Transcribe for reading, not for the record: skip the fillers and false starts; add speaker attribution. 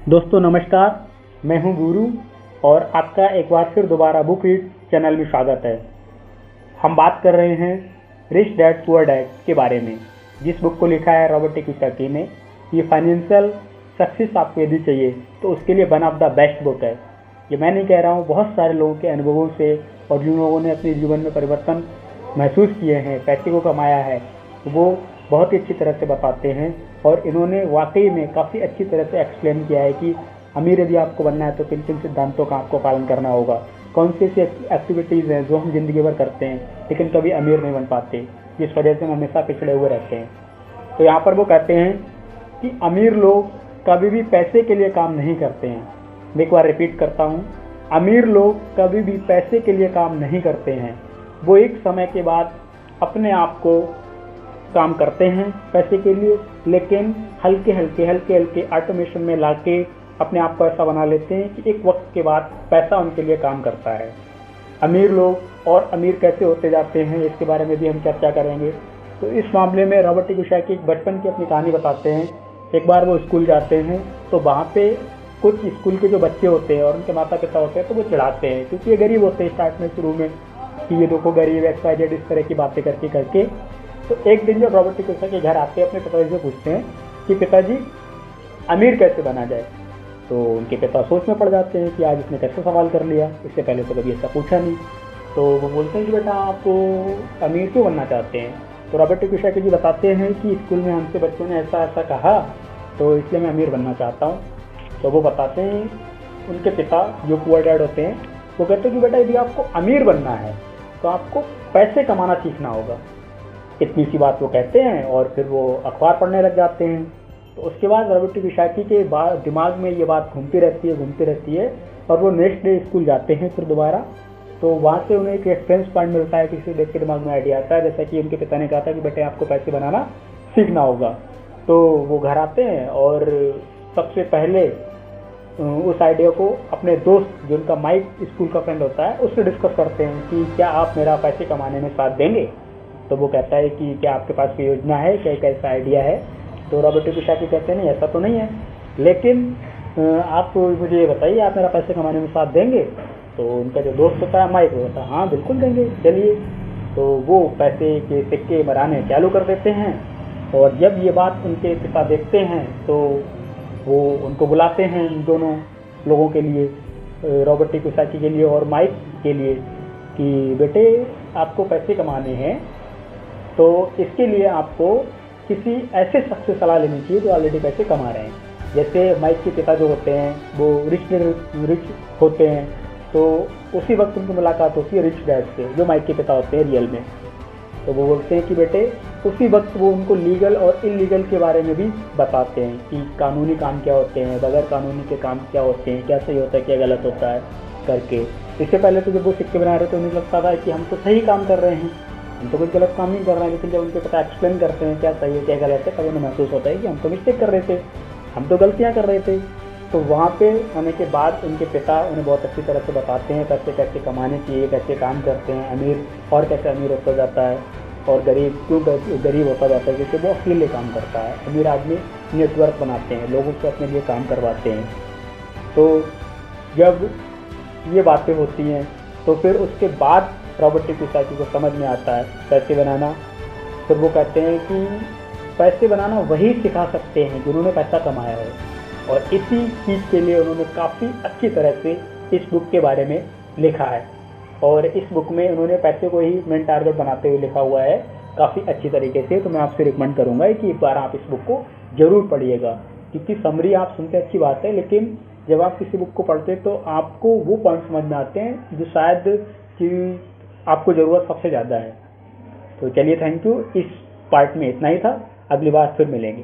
Speaker 1: दोस्तों नमस्कार, मैं हूं गुरु और आपका एक बार फिर दोबारा बुक रीड चैनल में स्वागत है। हम बात कर रहे हैं रिच डैड पुअर डैड के बारे में, जिस बुक को लिखा है रॉबर्ट कियोसाकी ने। ये फाइनेंशियल सक्सेस आपको यदि चाहिए तो उसके लिए one of the best book है। ये मैं नहीं कह रहा हूँ, बहुत सारे लोगों के अनुभवों से और जिन लोगों ने अपने जीवन में परिवर्तन महसूस किए हैं, पैसे को कमाया है, वो बहुत ही अच्छी तरह से बताते हैं। और इन्होंने वाकई में काफ़ी अच्छी तरह से एक्सप्लेन किया है कि अमीर यदि आपको बनना है तो किन किन सिद्धांतों का आपको पालन करना होगा, कौन सी ऐसी एक्टिविटीज़ हैं जो हम जिंदगी भर करते हैं लेकिन कभी अमीर नहीं बन पाते, जिस वजह से हम हमेशा पिछड़े हुए रहते हैं। तो यहाँ पर वो कहते हैं कि अमीर लोग कभी भी पैसे के लिए काम नहीं करते हैं। मैं एक बार रिपीट करता हूँ, अमीर लोग कभी भी पैसे के लिए काम नहीं करते हैं। वो एक समय के बाद अपने आप को काम करते हैं पैसे के लिए, लेकिन हल्के हल्के ऑटोमेशन में लाके अपने आप को ऐसा बना लेते हैं कि एक वक्त के बाद पैसा उनके लिए काम करता है। अमीर लोग और अमीर कैसे होते जाते हैं, इसके बारे में भी हम चर्चा करेंगे। तो इस मामले में रॉबर्ट कियोसाकी एक बचपन की अपनी कहानी बताते हैं। एक बार वो स्कूल जाते हैं तो वहाँ पे कुछ स्कूल के जो बच्चे होते हैं और उनके माता पिता होते हैं तो वो चिढ़ाते हैं, क्योंकि ये गरीब होते हैं स्टार्ट में, शुरू में, कि ये देखो गरीब XYZ इस तरह की बातें करके। तो एक दिन जब रॉबर्ट कियोसाकी के घर आते हैं, अपने पिताजी से पूछते हैं कि पिताजी अमीर कैसे बना जाए। तो उनके पिता सोच में पड़ जाते हैं कि आज इसने कैसे सवाल कर लिया, इससे पहले तो कभी ऐसा पूछा नहीं। तो वो बोलते हैं कि बेटा आप अमीर क्यों बनना चाहते हैं। तो रॉबर्ट कियोसाकी जी बताते हैं कि स्कूल में हमसे बच्चों ने ऐसा ऐसा कहा तो इसलिए मैं अमीर बनना चाहता हूँ। तो वो बताते हैं, उनके पिता जो पुअर डैड होते हैं वो कहते हैं कि बेटा यदि आपको अमीर बनना है तो आपको पैसे कमाना सीखना होगा। इतनी सी बात वो कहते हैं और फिर वो अखबार पढ़ने लग जाते हैं। तो उसके बाद रॉबर्ट कियोसाकी के दिमाग में ये बात घूमती रहती है और वो नेक्स्ट डे स्कूल जाते हैं फिर दोबारा। तो वहाँ से उन्हें एक रेफरेंस पॉइंट मिलता है, किसी देख के दिमाग में आइडिया आता है, जैसा कि उनके पिता ने कहा था कि बेटे आपको पैसे बनाना सीखना होगा। तो वो घर आते हैं और सबसे पहले उस आइडिया को अपने दोस्त, जो उनका माइक स्कूल का फ्रेंड होता है, उससे डिस्कस करते हैं कि क्या आप मेरा पैसे कमाने में साथ देंगे। तो वो कहता है कि क्या आपके पास कोई योजना है, क्या कैसा आइडिया है। तो रॉबर्ट कियोसाकी कहते हैं नहीं ऐसा तो नहीं है, लेकिन आप मुझे ये बताइए आप मेरा पैसे कमाने में साथ देंगे। तो उनका जो दोस्त होता है माइक, वो होता है हाँ बिल्कुल देंगे, चलिए। तो वो पैसे के सिक्के मराने चालू कर देते हैं और जब ये बात उनके पिता देखते हैं तो वो उनको बुलाते हैं, दोनों लोगों के लिए, रॉबर्ट कियोसाकी के लिए और माइक के लिए, कि बेटे आपको पैसे कमाने हैं तो इसके लिए आपको किसी ऐसे शख्स से सलाह लेनी चाहिए जो ऑलरेडी पैसे कमा रहे हैं। जैसे माइक के पिता जो होते हैं वो रिच होते हैं, तो उसी वक्त उनकी मुलाकात होती है रिच डैड से, जो माइक के पिता होते हैं रियल में। तो वो बोलते हैं कि बेटे, उसी वक्त वो उनको लीगल और इलीगल के बारे में भी बताते हैं कि कानूनी काम क्या होते हैं, बगैर कानूनी के काम क्या होते हैं, क्या सही होता है क्या गलत होता है करके। इससे पहले तो जब वो सिक्के बना रहे थे उन्हें लगता था कि हम तो सही काम कर रहे हैं, हम तो कुछ गलत काम नहीं कर रहे हैं। लेकिन जब उनके पिता एक्सप्लेन करते हैं क्या सही है क्या गलत है, तब उन्हें महसूस होता है कि हम तो मिस्टेक कर रहे थे, हम तो गलतियाँ कर रहे थे। तो वहाँ पे आने के बाद उनके पिता उन्हें बहुत अच्छी तरह से बताते हैं पैसे कैसे कमाने चाहिए, कैसे काम करते हैं अमीर और कैसे अमीर होता जाता है और गरीब क्यों गरीब होता जाता है, क्योंकि वो अकेले काम करता है। अमीर आदमी नेटवर्क बनाते हैं, लोगों से अपने लिए काम करवाते हैं। तो जब ये बातें होती हैं तो फिर उसके बाद रॉबर्ट कियोसाकी को समझ में आता है पैसे बनाना। फिर वो कहते हैं कि पैसे बनाना वही सिखा सकते हैं जिन्होंने पैसा कमाया है, और इसी चीज़ के लिए उन्होंने काफ़ी अच्छी तरह से इस बुक के बारे में लिखा है। और इस बुक में उन्होंने पैसे को ही मेन टारगेट बनाते हुए लिखा हुआ है काफ़ी अच्छी तरीके से। तो मैं आपसे रिकमेंड करूँगा कि एक बार आप इस बुक को ज़रूर पढ़िएगा, क्योंकि समरी आप सुनते अच्छी बात है, लेकिन जब आप किसी बुक को पढ़ते हैं तो आपको वो पॉइंट समझ में आते हैं जो शायद कि आपको ज़रूरत सबसे ज़्यादा है। तो चलिए, थैंक यू। इस पार्ट में इतना ही था, अगली बार फिर मिलेंगे।